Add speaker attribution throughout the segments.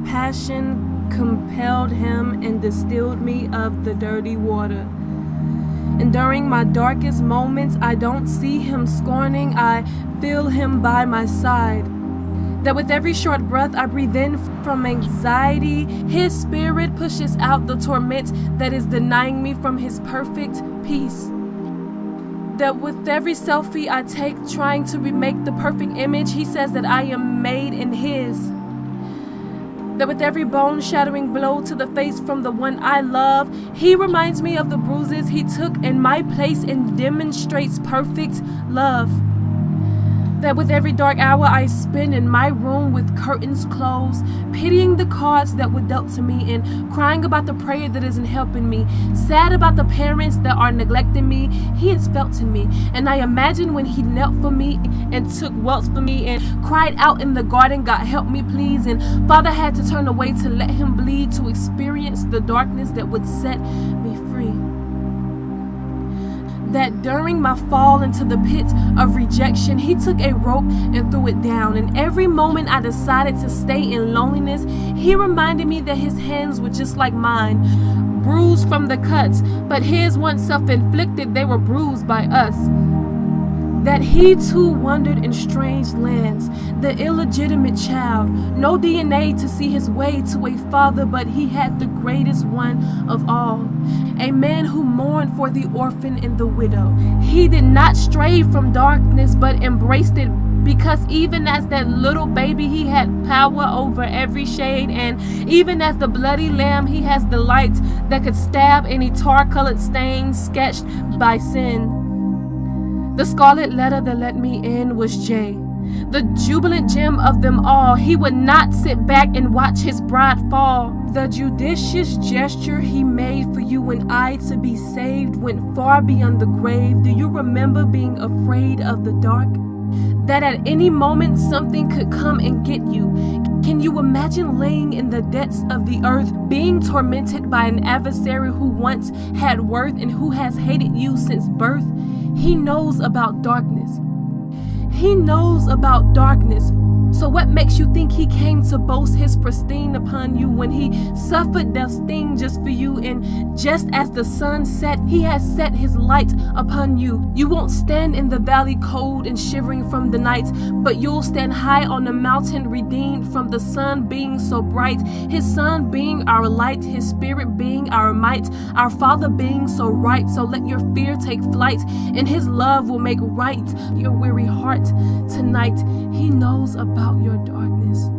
Speaker 1: Passion compelled him and distilled me of the dirty water. And during my darkest moments, I don't see him scorning, I feel him by my side. That with every short breath I breathe in from anxiety, his spirit pushes out the torment that is denying me from his perfect peace. That with every selfie I take trying to remake the perfect image, he says that I am made in his. That with every bone-shattering blow to the face from the one I love, he reminds me of the bruises he took in my place and demonstrates perfect love. That with every dark hour I spend in my room with curtains closed, pitying the cards that were dealt to me and crying about the prayer that isn't helping me, sad about the parents that are neglecting me, he has felt in me. And I imagine when he knelt for me and took welts for me and cried out in the garden, God help me please, and Father had to turn away to let him bleed to experience the darkness that would set me free. That during my fall into the pit of rejection, he took a rope and threw it down. And every moment I decided to stay in loneliness, he reminded me that his hands were just like mine, bruised from the cuts, but his weren't self-inflicted, they were bruised by us. That he too wandered in strange lands, the illegitimate child, no DNA to see his way to a father, but he had the greatest one of all, a man who mourned for the orphan and the widow. He did not stray from darkness, but embraced it, because even as that little baby, he had power over every shade, and even as the bloody lamb, he has the light that could stab any tar-colored stain sketched by sin. The scarlet letter that let me in was J, the jubilant gem of them all. He would not sit back and watch his bride fall. The judicious gesture he made for you and I to be saved went far beyond the grave. Do you remember being afraid of the dark? That at any moment something could come and get you. Can you imagine laying in the depths of the earth, being tormented by an adversary who once had worth and who has hated you since birth? He knows about darkness. He knows about darkness. So what makes you think he came to boast his pristine upon you when he suffered the sting just for you? And just as the sun set, he has set his light upon you. You won't stand in the valley cold and shivering from the night, but you'll stand high on the mountain, redeemed from the sun being so bright. His son being our light, his spirit being our might, our Father being so right. So let your fear take flight, and his love will make right your weary heart tonight. He knows about your darkness,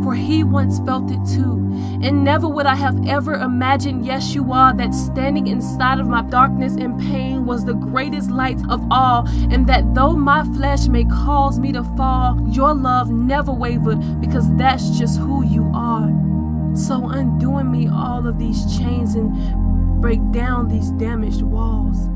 Speaker 1: for he once felt it too. And never would I have ever imagined, Yeshua, that standing inside of my darkness and pain was the greatest light of all, and that though my flesh may cause me to fall, your love never wavered, because that's just who you are. So undoing me all of these chains and break down these damaged walls.